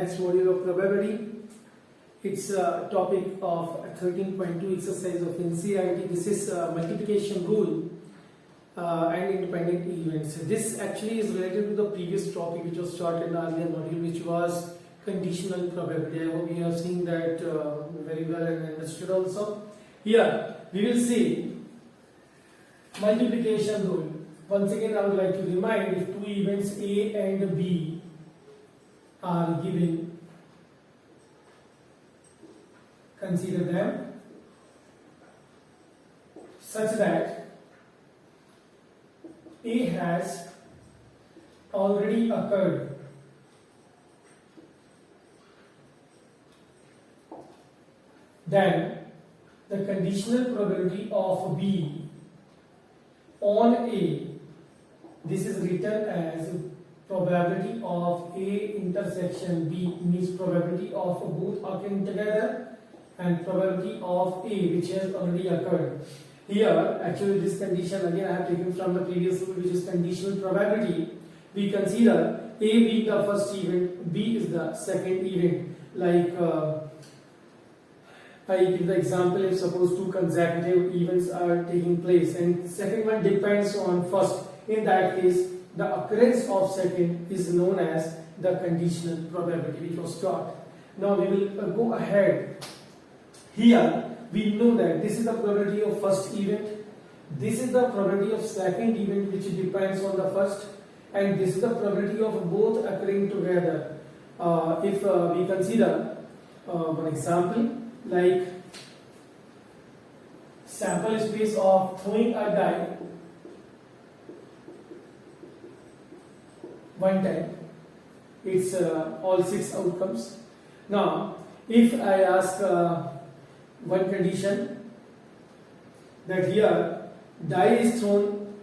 next module of probability. It's a topic of 13.2 exercise of NCERT. This is multiplication rule and independent events. This actually is related to the previous topic which was taught in the earlier module, which was conditional probability. I hope you have seen that very well and understood also. Here we will see multiplication rule. Once again, I would like to remind, if two events A and B are given, consider them such that A has already occurred, then the conditional probability of B on A, this is written as probability of A intersection B, means probability of both occurring together, and probability of A which has already occurred. Here actually this condition again I have taken from the previous rule, which is conditional probability. We consider A being the first event, B is the second event. Like I give the example, if suppose two consecutive events are taking place and second one depends on first, in that case the occurrence of second is known as the conditional probability which was taught. Now we will go ahead. Here we know that this is the probability of first event, this is the probability of second event which depends on the first, and this is the probability of both occurring together. If we consider one example, like sample space of throwing a die one time, it's all 6 outcomes. Now if I ask one condition, that here die is thrown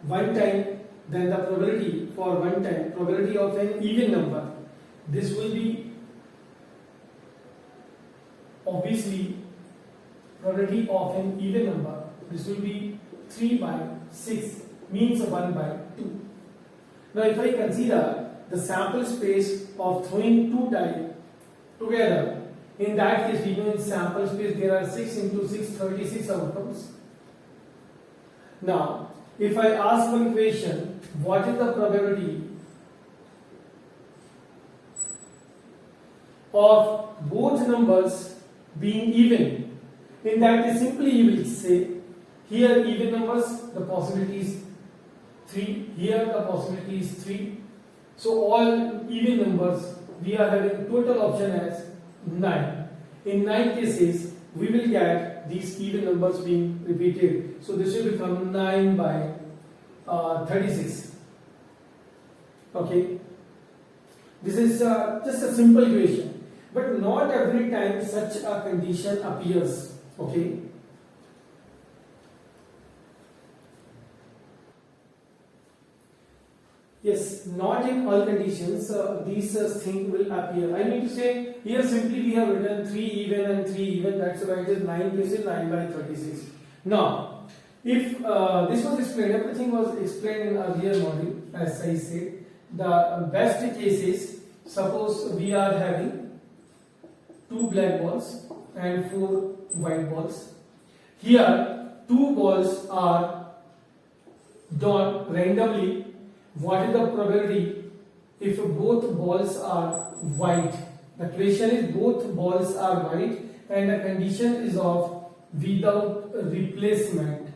one time, then the probability for one time, probability of an even number, this will be obviously probability of an even number, this will be 3 by 6, means 1 by 2. Now if I consider the sample space of throwing two die together, in that case we know in sample space there are 6 into 6, 36 outcomes. Now if I ask one question, what is the probability of both numbers being even, in that case simply you will say, here even numbers the possibility is 3, here the possibility is 3, so all even numbers we are having total option as 9. In 9 cases we will get these even numbers being repeated, so this will become 9 by 36. Okay, this is just a simple equation, but not every time such a condition appears. Okay, yes, not in all conditions these things will appear. I mean to say, here simply we have written 3 even and 3 even, that's why it is 9 cases, 9 by 36. Now if this was explained, everything was explained in earlier module, as I said. The best case is, suppose we are having 2 black balls and 4 white balls. Here 2 balls are drawn randomly. What is the probability if both balls are white? The question is both balls are white and the condition is of without replacement.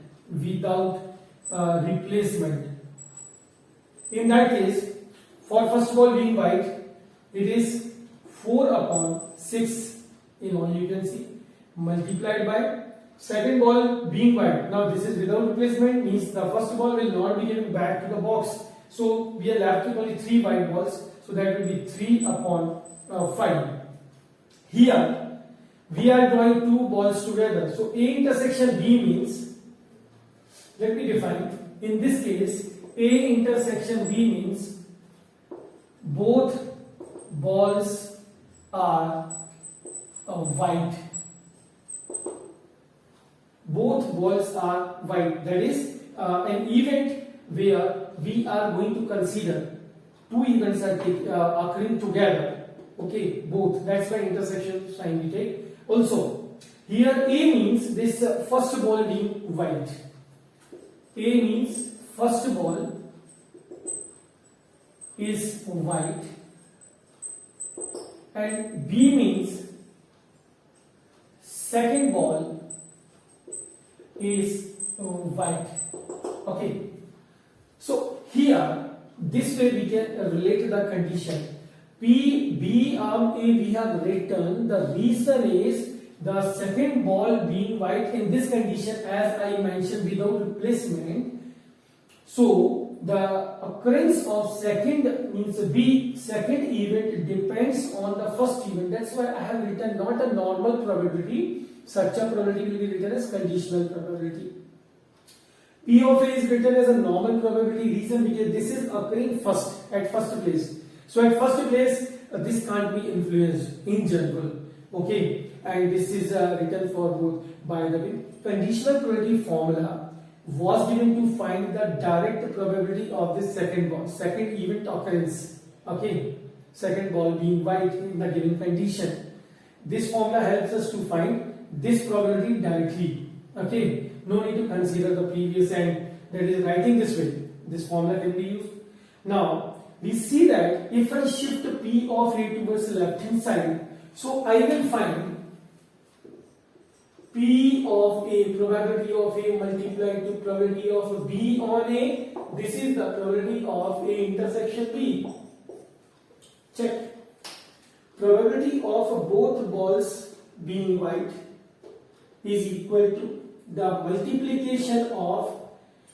In that case, for first ball being white, it is 4 upon 6, you can see, multiplied by second ball being white. Now this is without replacement, means the first ball will not be given back to the box, so we are left with only 3 white balls, so that will be 3 upon 5. Here we are drawing 2 balls together, so A intersection B means, let me define, in this case A intersection B means both balls are white. Both balls are white, that is an event where we are going to consider two events are occurring together. Okay, both. That's why intersection sign we take. Also, here A means this first ball being white. A means first ball is white, and B means second ball is white. Okay, so here this way we can relate the condition. P, B, arm A we have written. The reason is the second ball being white in this condition, as I mentioned, without replacement. So the occurrence of second means B, second event depends on the first event. That's why I have written not a normal probability. Such a probability will be written as conditional probability. P of A is written as a normal probability. Reason because this is occurring first, at first place. So at first place, this can't be influenced in general. Okay, and this is written for both. By the way, conditional probability formula was given to find the direct probability of this second ball, second event occurrence. Okay, second ball being white in the given condition. This formula helps us to find this probability directly. Okay, no need to consider the previous, and that is writing this way. This formula can be used. Now we see that if I shift P of A towards the left hand side, so I will find P of A, probability of A multiplied to probability of B on A. This is the probability of A intersection B. Check. Probability of both balls being white is equal to the multiplication of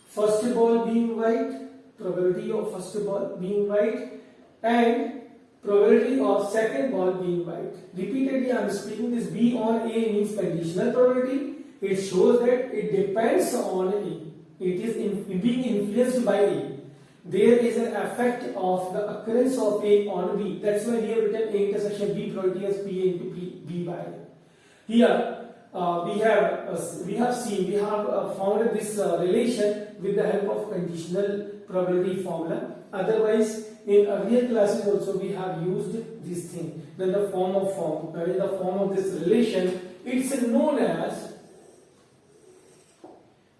first ball being white, probability of first ball being white, and probability of second ball being white. Repeatedly I am speaking this B on A means conditional probability. It shows that it depends on A. It is being influenced by A. There is an effect of the occurrence of A on B. That's why we have written A intersection B probability as P into B by A. Here we have found this relation with the help of conditional probability formula. Otherwise, in earlier classes also we have used this thing. Then the form of this relation, it's known as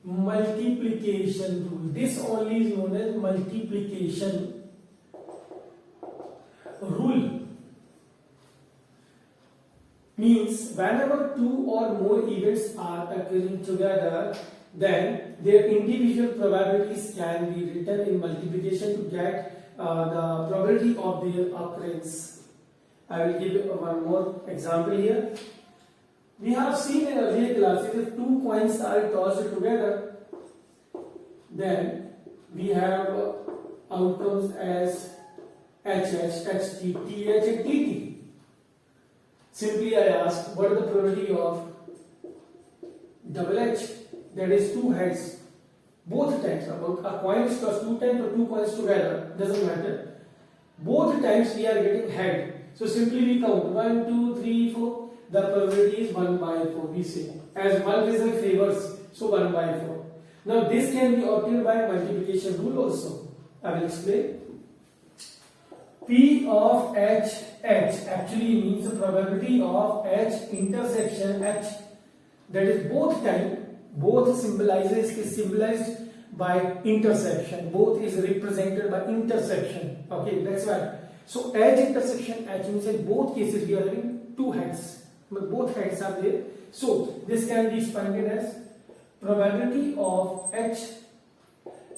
multiplication rule. This only is known as multiplication rule. Means whenever two or more events are occurring together, then their individual probabilities can be written in multiplication to get the probability of their occurrence. I will give you one more example here. We have seen in earlier classes, if two coins are tossed together, then we have outcomes as HH, HT, TH and TT. Simply I ask, what is the probability of double H? That is two heads. Both times, about a coin is tossed two times or two coins together, doesn't matter. Both times we are getting head. So simply we count 1, 2, 3, 4. The probability is 1 by 4. We say as one result favors, so 1 by 4. Now this can be obtained by multiplication rule also. I will explain. P of H actually means the probability of H intersection H. That is both time. Both is symbolized by intersection. Both is represented by intersection. Okay, that's why. So H intersection H means in both cases we are having two heads. But both heads are there. So this can be expanded as probability of H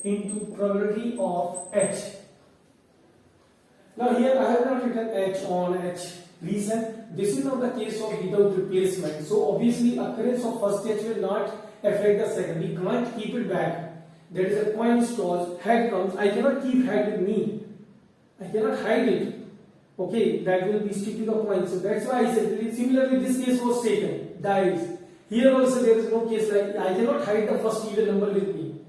into probability of H. Now here I have not written H on H. Reason, this is not the case of without replacement. So obviously occurrence of first H will not affect the second. We can't keep it back. There is a coin toss, head comes. I cannot keep head with me. I cannot hide it. Okay, that will be stick to the coin. So that's why I said similarly this case was taken, dies. Here also there is no case like I cannot hide the first even number with me.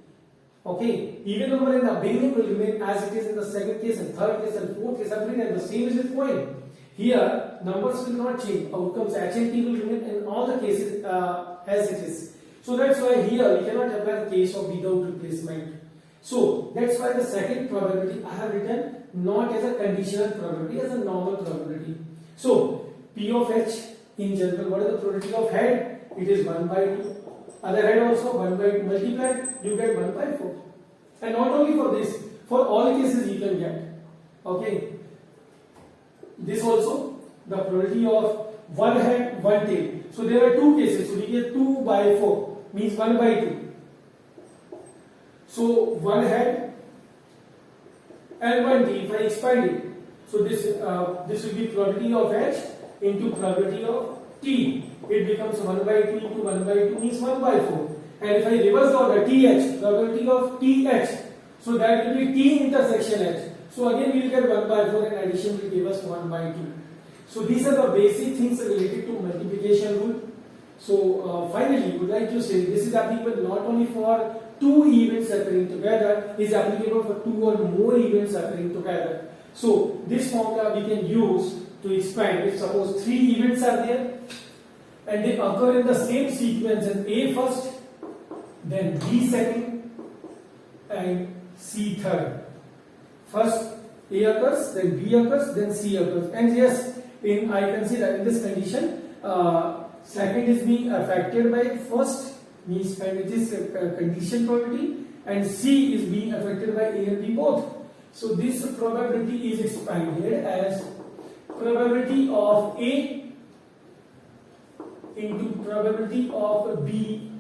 Okay, even number in the beginning will remain as it is in the second case and third case and fourth case, everything, and the same is with coin. Here numbers will not change. Outcomes H and T will remain in all the cases as it is. So that's why here we cannot apply the case of without replacement. So that's why the second probability I have written not as a conditional probability, as a normal probability. So P of H in general, what is the probability of head? It is 1 by 2. Other head also 1 by 2 multiply, you get 1 by 4. And not only for this, for all cases you can get. Okay. This also, the probability of one head, one tail. So there are two cases. So we get 2 by 4 means 1 by 2. So one head and one tail. If I expand it, so this will be probability of H into probability of T. It becomes 1 by 2 into 1 by 2 means 1 by 4. And if I reverse the order, TH, probability of TH, so that will be T intersection H. So again we will get 1 by 4 and addition will give us 1 by 2. So these are the basic things related to multiplication rule. So finally, would like to say this is applicable not only for two events occurring together, is applicable for two or more events occurring together. So this formula we can use to expand. If suppose three events are there and they occur in the same sequence as A first, then B second, and C third. First A occurs, then B occurs, then C occurs. And yes, I can see that in this condition, second is being affected by first, means it is condition probability, and C is being affected by A and B both. So this probability is expanded as probability of A into probability of B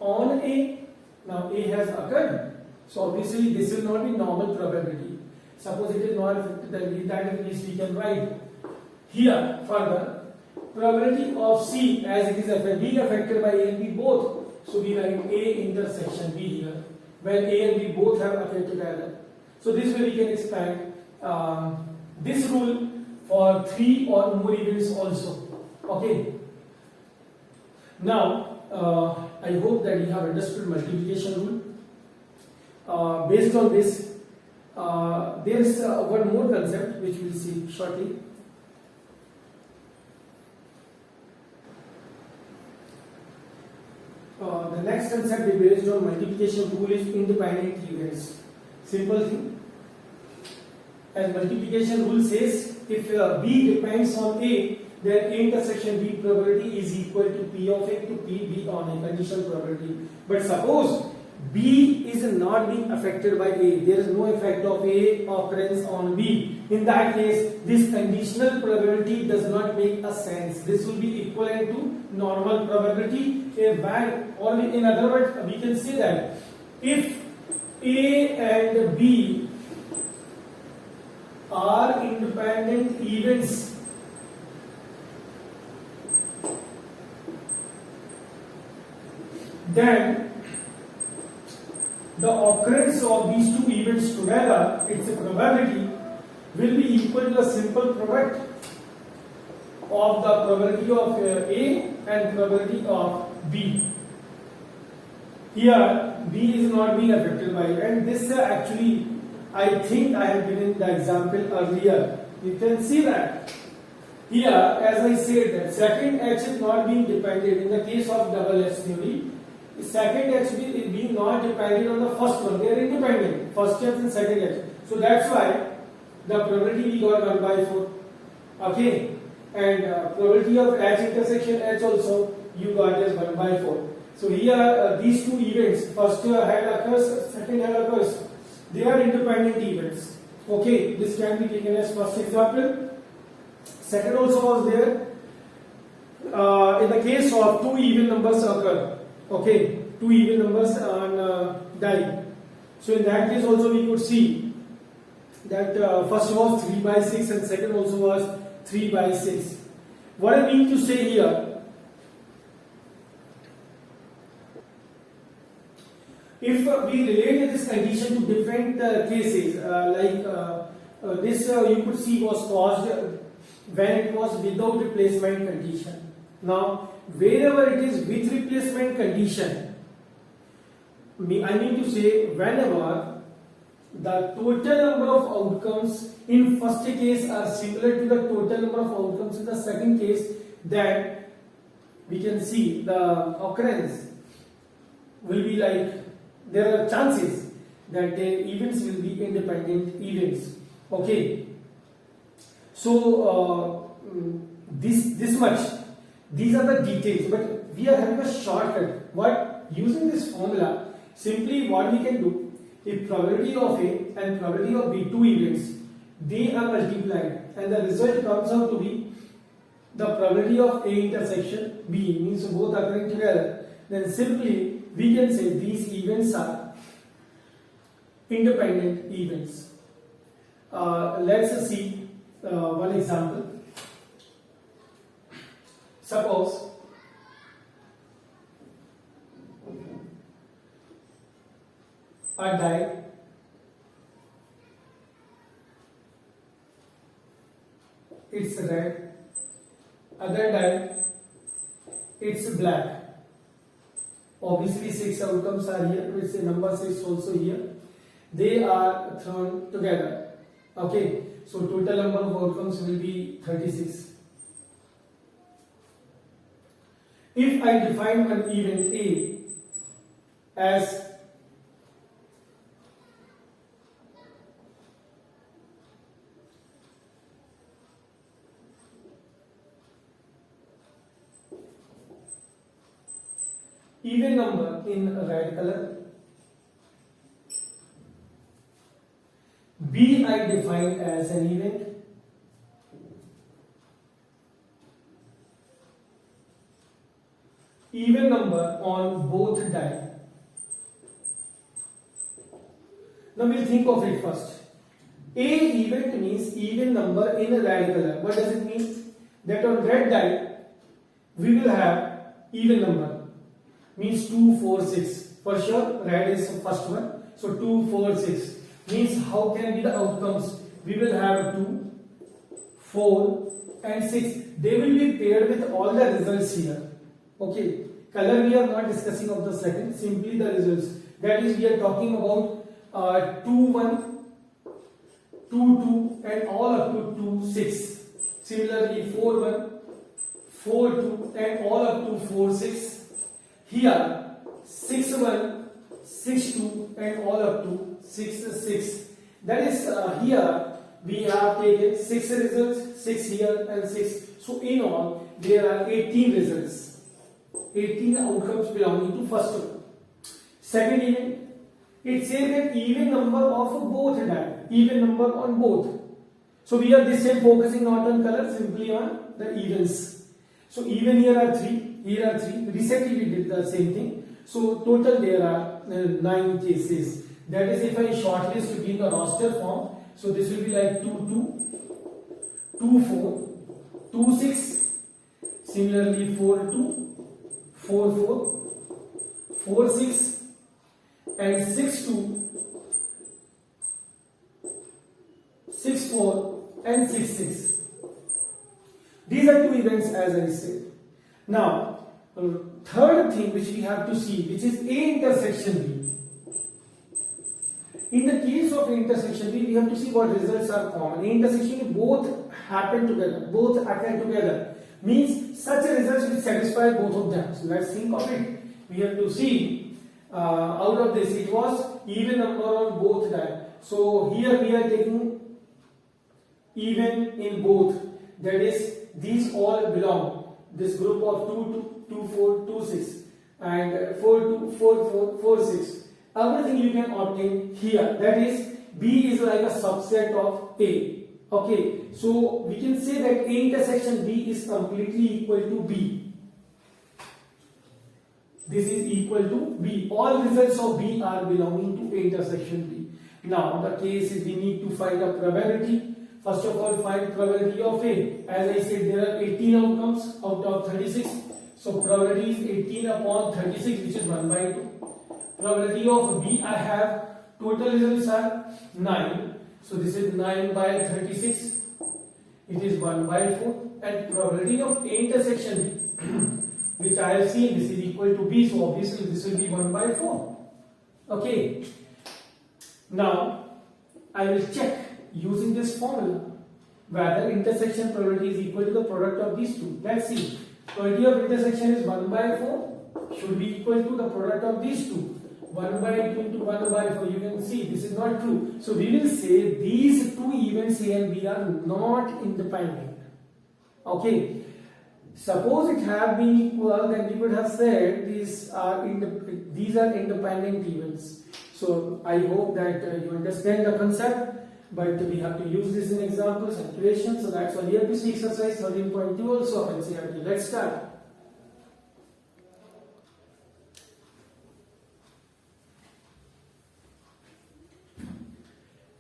on A. Now A has occurred, so obviously this will not be normal probability. Suppose it is not affected, then that at least we can write here further probability of C as it is being affected by A and B both. So we write A intersection B here when A and B both have occurred together. So this way we can expand this rule for three or more events also. Okay. Now I hope that you have understood multiplication rule. Based on this, there is one more concept which we will see shortly. The next concept based on multiplication rule is independent events. Simple thing. As multiplication rule says, if B depends on A, then A intersection B probability is equal to P of A to PB on a conditional probability. But suppose B is not being affected by A, there is no effect of A occurrence on B. In that case, this conditional probability does not make a sense. This will be equivalent to normal probability. Or in other words, we can say that if A and B are independent events, then the occurrence of these two events together, its probability will be equal to the simple product of the probability of A and probability of B. Here B is not being affected by it, and this actually I think I have given the example earlier. You can see that here, as I said, that second H is not being dependent in the case of double H theory. Second H is being not dependent on the first one. They are independent, first H and second H. So that's why the probability we got 1 by 4. Okay, and probability of H intersection H also you got as 1 by 4. So here these two events, first head occurs, second head occurs. They are independent events. Okay, this can be taken as first example. Second also was there. In the case of two even numbers occur. Okay, two even numbers on die. So in that case also we could see that first was 3 by 6 and second also was 3 by 6. What I mean to say here, if we relate this condition to different cases, this you could see was caused when it was without replacement condition. Now, wherever it is with replacement condition, I mean to say whenever the total number of outcomes in first case are similar to the total number of outcomes in the second case, then we can see the occurrence will be like, there are chances that the events will be independent events. Okay. So this much. These are the details, but we are having a shortcut. What? Using this formula, simply what we can do, if probability of A and probability of B, two events, they are multiplied and the result comes out to be the probability of A intersection B, means both occurring together, then simply we can say these events are independent events. Let's see one example. Suppose a die it's red, other die it's black. Obviously 6 outcomes are here, it's a number 6 also here. They are thrown together. Okay, so total number of outcomes will be 36. If I define one event A as even number in red color, B I define as an event even number on both die. Now we'll think of it first. A event means even number in a red color. What does it mean? That on red die we will have even number, means 2, 4, 6. For sure, red is the first one. So 2, 4, 6 means how can be the outcomes? We will have 2, 4 and 6. They will be paired with all the results here. Okay, color we are not discussing of the second, simply the results. That is, we are talking about 2, 1, 2, 2 and all up to 2, 6. Similarly 4, 1, 4, 2 and all up to 4, 6. Here 6, 1, 6, 2 and all up to 6, 6. That is here we have taken 6 results, 6 here and 6. So in all there are 18 results. 18 outcomes belonging to first one. Second event, it says that even number of both die, even number on both. So we are this time focusing not on color, simply on the events. So even here are 3, here are 3. Recently we did the same thing. So total there are 9 cases. That is, if I shortlist to be in the roster form, so this will be like 2, 2, 2, 4, 2, 6, similarly 4, 2, 4, 4, 4, 6 and 6, 2, 6, 4 and 6, 6. These are 2 events as I said. Now, third thing which we have to see, which is A intersection B. In the case of intersection B, we have to see what results are common. A intersection both happen together, both occur together. Means such a result will satisfy both of them. So let's think of it. We have to see out of this it was even number on both die. So here we are taking even in both. That is, these all belong. This group of 2, 2, 2, 4, 2, 6 and 4, 2, 4, 4, 4, 6. Everything you can obtain here. That is, B is like a subset of A. Okay, so we can say that A intersection B is completely equal to B. This is equal to B. All results of B are belonging to A intersection B. Now the case is we need to find a probability. First of all, find probability of A. As I said, there are 18 outcomes out of 36. So probability is 18 upon 36, which is 1 by 2. Probability of B I have, total results are 9. So this is 9 by 36. It is 1 by 4. And probability of A intersection B, which I have seen, this is equal to B. So obviously this will be 1 by 4. Okay. Now I will check using this formula whether intersection probability is equal to the product of these two. Let's see. Probability of intersection is 1 by 4 should be equal to the product of these two. 1 by 2 into 1 by 4. You can see this is not true. So we will say these two events A and B are not independent. Okay. Suppose it have been equal, then we would have said these are independent events. So I hope that you understand the concept, but we have to use this in examples and equations. So that's why here we see exercise 13.2 also of NCERT. Let's start.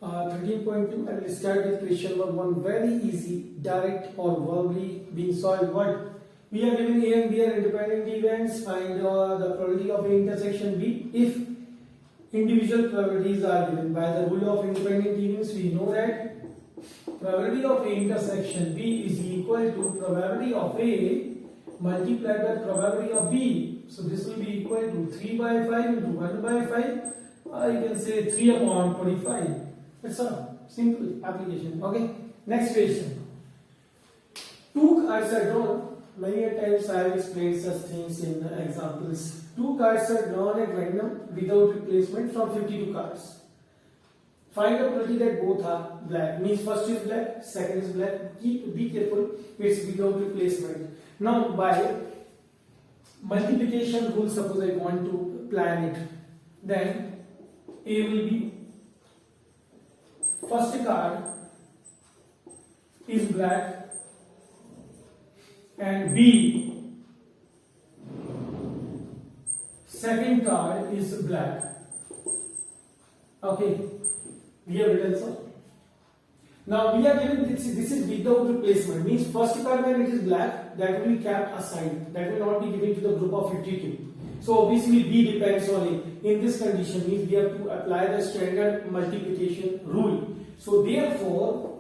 Uh, 13.2, I will start with question number 1. Very easy, direct or verbally being solved. What? We are given A and B are independent events. Find the probability of A intersection B. If individual probabilities are given by the rule of independent events, we know that probability of A intersection B is equal to probability of A multiplied by probability of B. So this will be equal to 3 by 5 into 1 by 5. You can say 3 upon 25. It's a simple application. Okay. Next question. Two cards are drawn. Many a times I have explained such things in examples. Two cards are drawn at random without replacement from 52 cards. Find the probability that both are black. Means first is black, second is black. Be careful. It's without replacement. Now by multiplication rule, suppose I want to plan it. Then A will be first card is black and B second card is black. Okay, we have written so. Now we are given this is without replacement, means first card when it is black, that will be kept aside, that will not be given to the group of 52. So obviously B depends on A. In this condition means we have to apply the standard multiplication rule. So therefore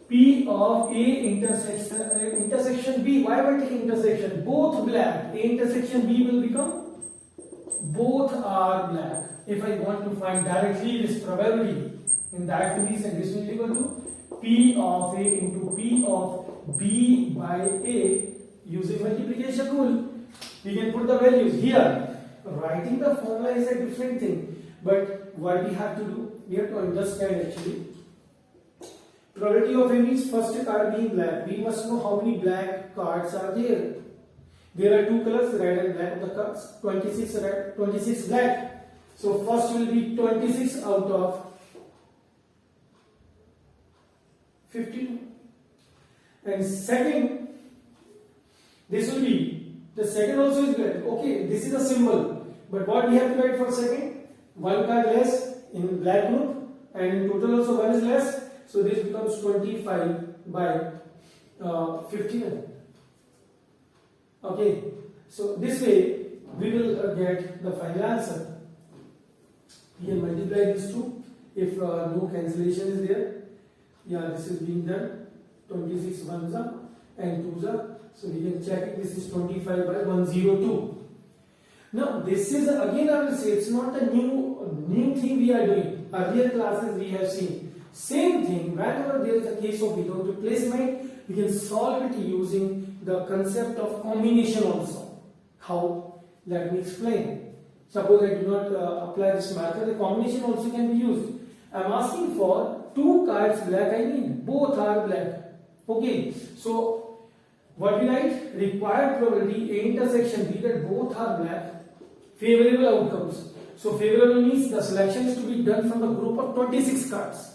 P of A intersection B. Why am I taking intersection? Both black. A intersection B will become both are black. If I want to find directly this probability, in that condition this will be equal to P of A into P of B by A using multiplication rule. We can put the values here. Writing the formula is a different thing, but what we have to do, we have to understand actually. Probability of A means first card being black. We must know how many black cards are there. There are two colors, red and black of the cards. 26 red, 26 black. So first will be 26 out of 52. And second, this will be, the second also is black. Okay, this is a symbol. But what we have to write for second? One card less in black group, and in total also one is less. So this becomes 25 by 59. Okay, so this way we will get the final answer. We can multiply these two if no cancellation is there. Yeah, this is being done. 26 ones are and 2s are. So we can check it. This is 25 by 102. Now this is again I will say it's not a new thing we are doing. Earlier classes we have seen. Same thing, whenever there is a case of without replacement, we can solve it using the concept of combination also. How? Let me explain. Suppose I do not apply this method, the combination also can be used. I am asking for two cards black, I mean both are black. Okay, so what we write? Required probability A intersection B that both are black, favorable outcomes. So favorable means the selection is to be done from the group of 26 cards.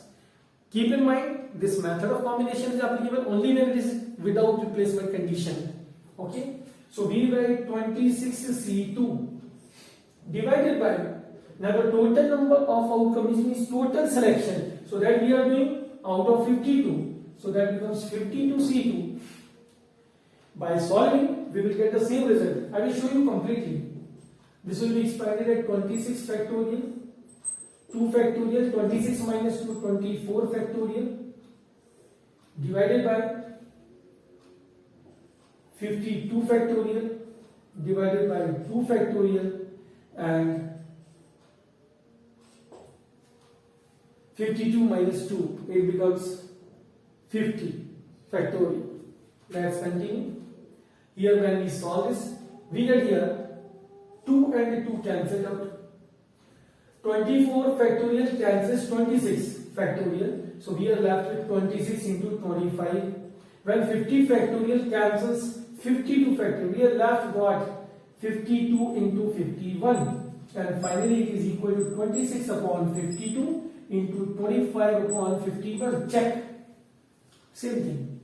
Keep in mind, this method of combination is applicable only when it is without replacement condition. Okay? So we write 26C2 divided by, now the total number of outcomes means total selection. So that we are doing out of 52. So that becomes 52C2. By solving, we will get the same result. I will show you completely. This will be expanded at 26 factorial. 2 factorial, 26 minus 2, 24 factorial, divided by 52 factorial, divided by 2 factorial, and 52 minus 2, it becomes 50 factorial. Let's continue. Here when we solve this, we get here 2 and 2 cancelled out. 24 factorial cancels 26 factorial. So we are left with 26 into 25. When 50 factorial cancels 52 factorial, we are left with what? 52 into 51. And finally it is equal to 26 upon 52 into 25 upon 51. Check. Same thing.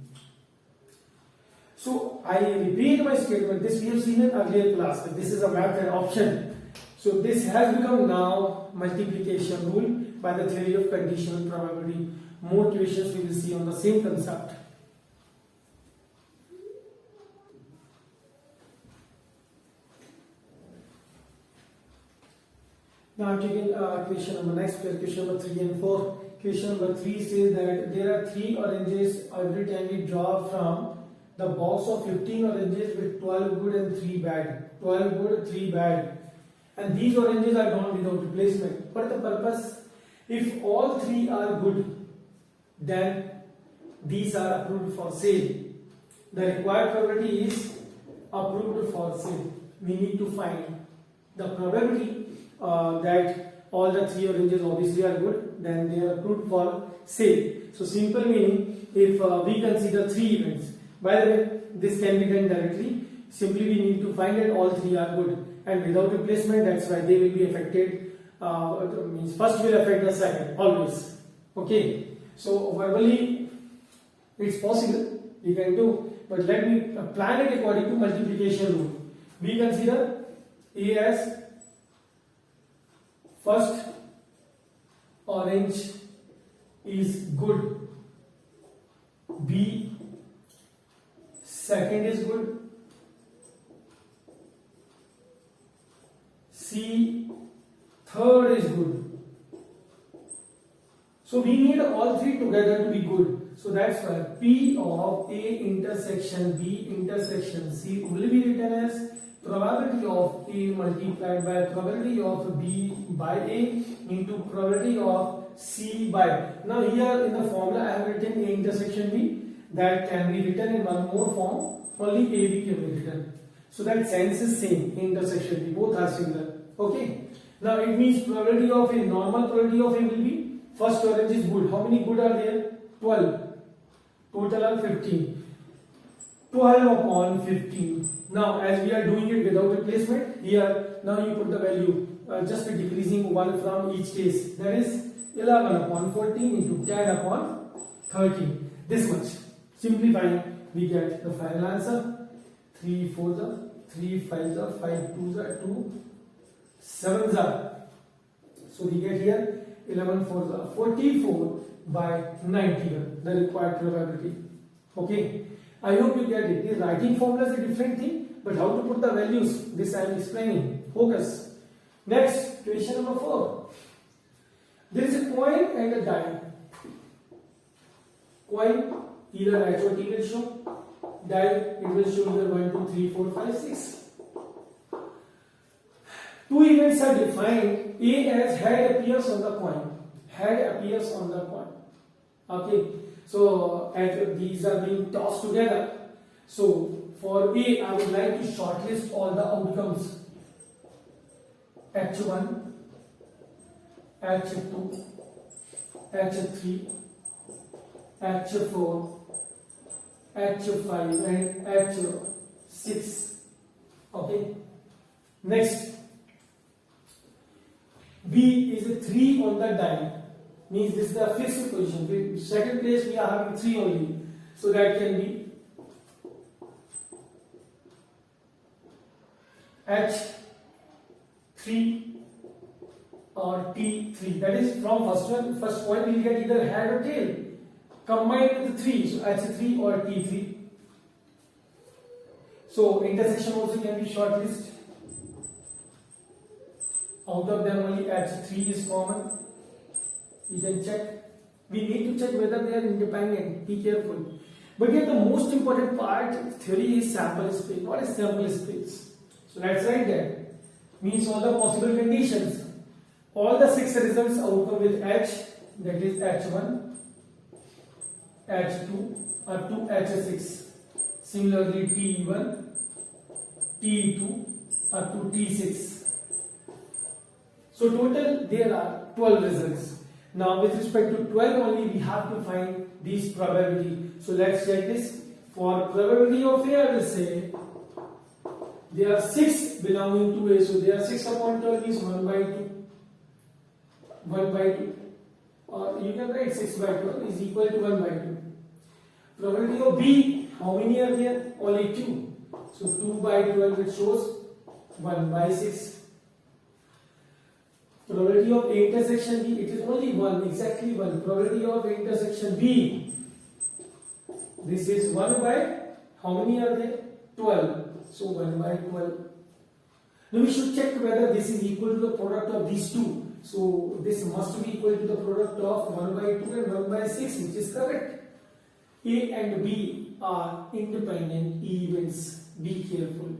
So I repeat my statement. This we have seen in earlier class. This is a method option. So this has become now multiplication rule by the theory of conditional probability. More questions we will see on the same concept. Now taking question number next, question number 3 and 4. Question number 3 says that there are 3 oranges every time we draw from the box of 15 oranges with 12 good and 3 bad. 12 good, 3 bad. And these oranges are gone without replacement. But the purpose, if all 3 are good, then these are approved for sale. The required probability is approved for sale. We need to find the probability that all the 3 oranges obviously are good, then they are approved for sale. So simple meaning, if we consider 3 events, by the way, this can be done directly. Simply we need to find that all 3 are good, and without replacement, that's why they will be affected. Means first will affect the second always. Okay. So verbally, it's possible we can do, but let me plan it according to multiplication rule. We consider A as first orange is good, B second is good, C third is good. So we need all 3 together to be good. So that's why P of A intersection B intersection C will be written as probability of A multiplied by probability of B by A into probability of C by. Now here in the formula I have written A intersection B. That can be written in one more form. Only AB can be written. So that sense is same. A intersection B, both are similar. Okay. Now it means probability of A, normal probability of A will be first orange is good. How many good are there? 12. Total are 15. 12 upon 15. Now as we are doing it without replacement, here now you put the value just decreasing 1 from each case. That is 11 upon 14 into 10 upon 13. This much. Simplifying, we get the final answer. 3 4s are 3 5s are 5 2s are 2 7s are. So we get here 11 4s are 44 by 91, the required probability. Okay. I hope you get it. The writing formula is a different thing, but how to put the values, this I am explaining. Focus. Next, question number 4. There is a coin and a die. Coin, either H or T will show. Die, it will show either 1, 2, 3, 4, 5, 6. 2 events are defined. A as head appears on the coin. Head appears on the coin. Okay. So as these are being tossed together. So for A, I would like to shortlist all the outcomes. H1, H2, H3, H4, H5 and H6. Okay. Next, B is a 3 on the die. Means this is the fixed position. In second place we are having 3 only. So that can be H3 or T3. That is from first point we will get either head or tail. Combined with 3. So H3 or T3. So intersection also can be shortlisted. Out of them only H3 is common. You can check. We need to check whether they are independent. Be careful. But here the most important part of theory is sample space. What is sample space? So let's write that. Means all the possible conditions. All the 6 results outcome with H, that is H1, H2 up to H6. Similarly T1, T2 up to T6. So total there are 12 results. Now with respect to 12 only we have to find these probability. So let's check this. For probability of A, I will say there are 6 belonging to A. So there are 6 upon 12 is 1 by 2. 1 by 2. Or you can write 6 by 12 is equal to 1 by 2. Probability of B, how many are there? Only 2. So 2 by 12 it shows 1 by 6. Probability of A intersection B, it is only 1, exactly 1. Probability of A intersection B, this is 1 by, how many are there? 12. So 1 by 12. Now we should check whether this is equal to the product of these two. So this must be equal to the product of 1 by 2 and 1 by 6, which is correct. A and B are independent events. Be careful.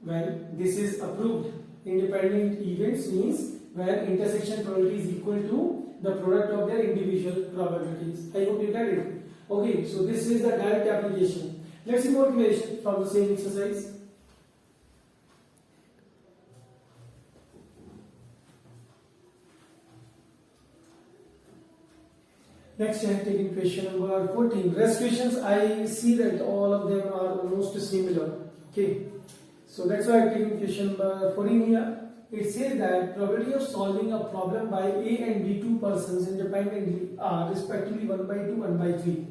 When this is approved, independent events means when intersection probability is equal to the product of their individual probabilities. I hope you get it. Okay, so this is the direct application. Let's see more question from the same exercise. Next, I have taken question number 14. Rest questions, I see that all of them are almost similar. Okay, so that's why I have taken question number 14 here. It says that probability of solving a problem by A and B two persons independently are respectively 1 by 2, 1 by 3.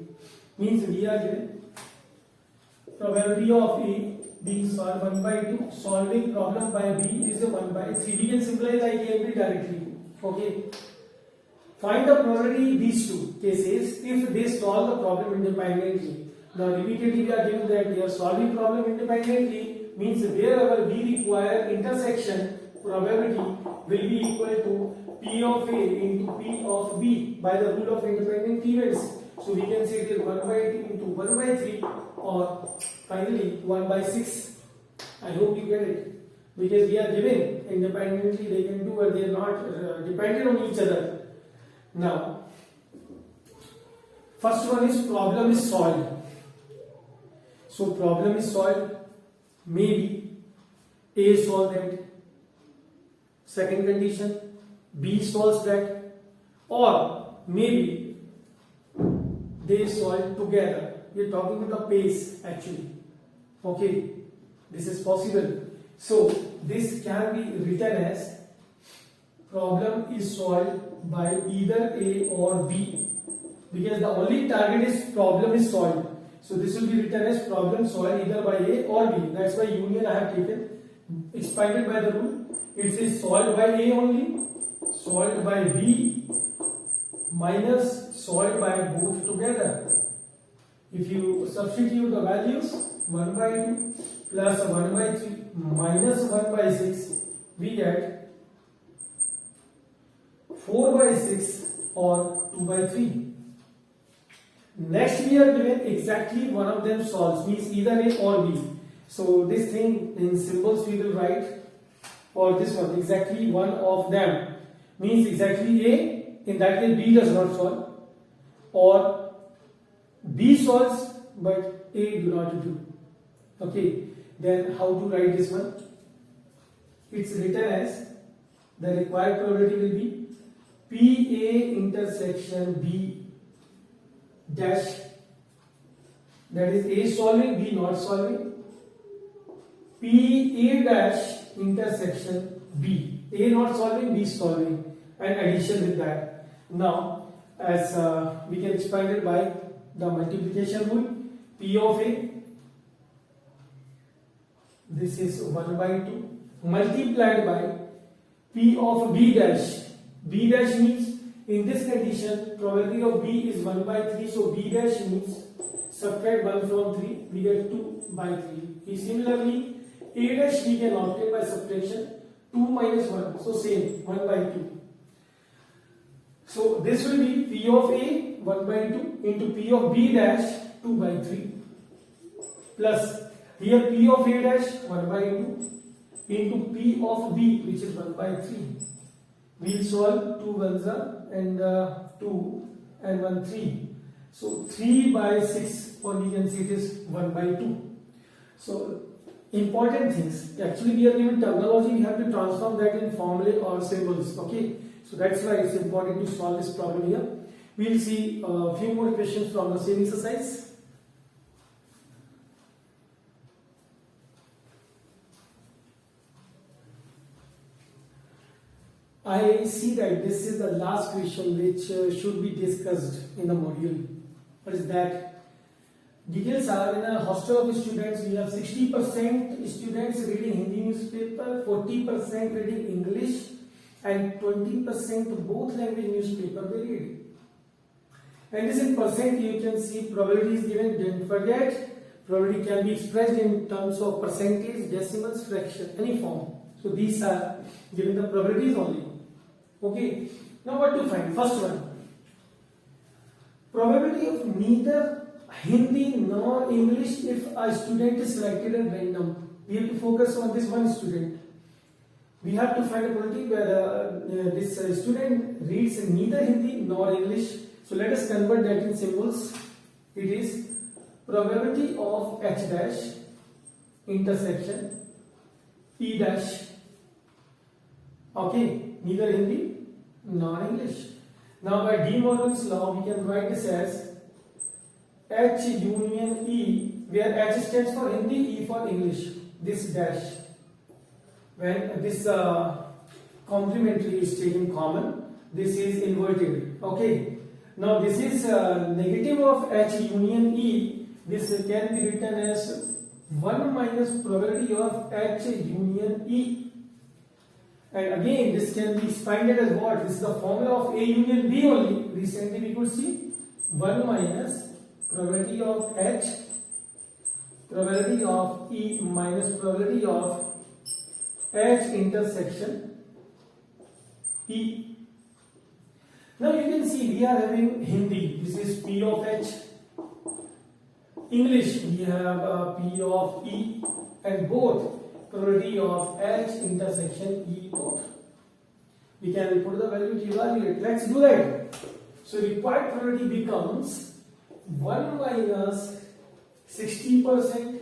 Means we are given probability of A being solved 1 by 2, solving problem by B is a 1 by 3. We can simplify like AB directly. Okay. Find the probability these two cases if they solve the problem independently. Now repeatedly we are given that they are solving problem independently, means wherever we require intersection, probability will be equal to P of A into P of B by the rule of independent events. So we can say it is 1 by 2 into 1 by 3 or finally 1 by 6. I hope you get it. Because we are given independently they can do or they are not dependent on each other. Now, first one is problem is solved. So problem is solved. Maybe A solves that. Second condition, B solves that. Or maybe they solve together. We are talking about the pace actually. Okay, this is possible. So this can be written as problem is solved by either A or B, because the only target is problem is solved. So this will be written as problem solved either by A or B. That's why union I have taken, expanded by the rule. It says solved by A only, solved by B minus solved by both together. If you substitute the values 1 by 2 plus 1 by 3 minus 1 by 6, we get 4 by 6 or 2 by 3. Next we are given exactly one of them solves, means either A or B. So this thing in symbols we will write for this one, exactly one of them. Means exactly A, in that case B does not solve. Or B solves but A do not do. Okay, then how to write this one? It's written as the required probability will be PA intersection B dash, that is A solving, B not solving, PA dash intersection B, A not solving, B solving, and addition with that. Now as we can expand it by the multiplication rule, P of A, this is 1 by 2 multiplied by P of B dash. B dash means in this condition probability of B is 1 by 3, so B dash means subtract 1 from 3, we get 2 by 3. Similarly A dash we can obtain by subtraction 2 minus 1, so same 1 by 2. So this will be P of A 1 by 2 into P of B dash 2 by 3 plus here P of A dash 1 by 2 into P of B which is 1 by 3. We will solve 2 ones and 2 and 1 3. So 3 by 6, or we can say it is 1 by 2. So important things. Actually, we are given terminology, we have to transform that in formulae or symbols. Okay, so that's why it's important to solve this problem here. We'll see a few more questions from the same exercise. I see that this is the last question which should be discussed in the module. What is that? Details are, in a hostel of students, we have 60% students reading Hindi newspaper, 40% reading English, and 20% both language newspaper they read. And this in percent you can see probability is given. Don't forget, probability can be expressed in terms of percentage, decimals, fraction, any form. So these are given the probabilities only. Okay, now what to find? First one, probability of neither Hindi nor English if a student is selected at random. We have to focus on this one student. We have to find a probability where this student reads neither Hindi nor English. So let us convert that in symbols. It is probability of H dash intersection E dash. Okay, neither Hindi nor English. Now by De Morgan's law we can write this as H union E, where H stands for Hindi, E for English. This dash. When this complementary is taken common, this is inverted. Okay. Now this is negative of H union E. This can be written as 1 minus probability of H union E. And again, this can be expanded as what? This is the formula of A union B only. Recently we could see 1 minus probability of H, probability of E minus probability of H intersection E. Now you can see we are having Hindi. This is P of H. English we have P of E, and both probability of H intersection E both. We can put the value to evaluate. Let's do that. So required probability becomes 1 minus 60%,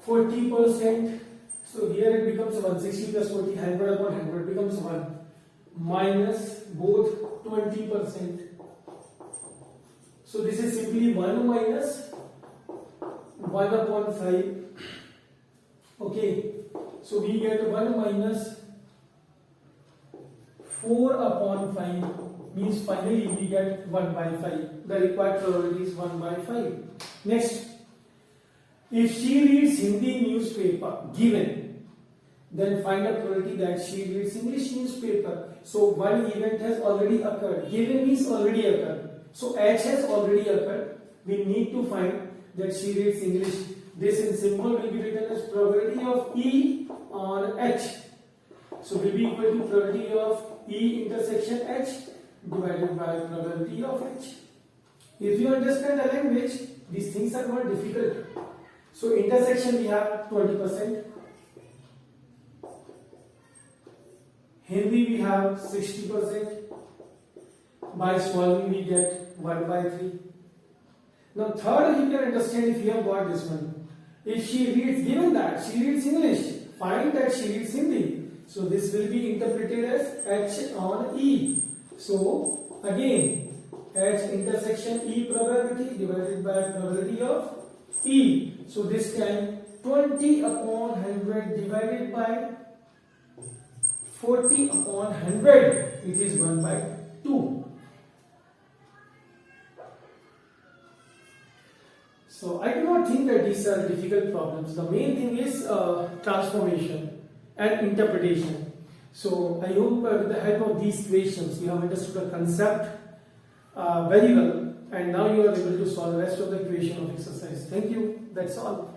40%. So here it becomes 1. 60 plus 40, 100 upon 100 becomes 1. Minus both 20%. So this is simply 1 minus 1 upon 5. Okay, so we get 1 minus 4 upon 5, means finally we get 1 by 5. The required probability is 1 by 5. Next, if she reads Hindi newspaper given, then find a probability that she reads English newspaper. So one event has already occurred. Given means already occurred. So H has already occurred. We need to find that she reads English. This in symbol will be written as probability of E on H. So will be equal to probability of E intersection H divided by probability of H. If you understand the language, these things are not difficult. So intersection we have 20%. Hindi we have 60%. By solving we get 1 by 3. Now third you can understand if you have got this one. If she reads, given that she reads English, find that she reads Hindi. So this will be interpreted as H on E. So again, H intersection E probability divided by probability of E. So this can 20 upon 100 divided by 40 upon 100. It is 1 by 2. So I do not think that these are difficult problems. The main thing is transformation and interpretation. So I hope with the help of these equations you have understood the concept very well, and now you are able to solve the rest of the equation of exercise. Thank you. That's all.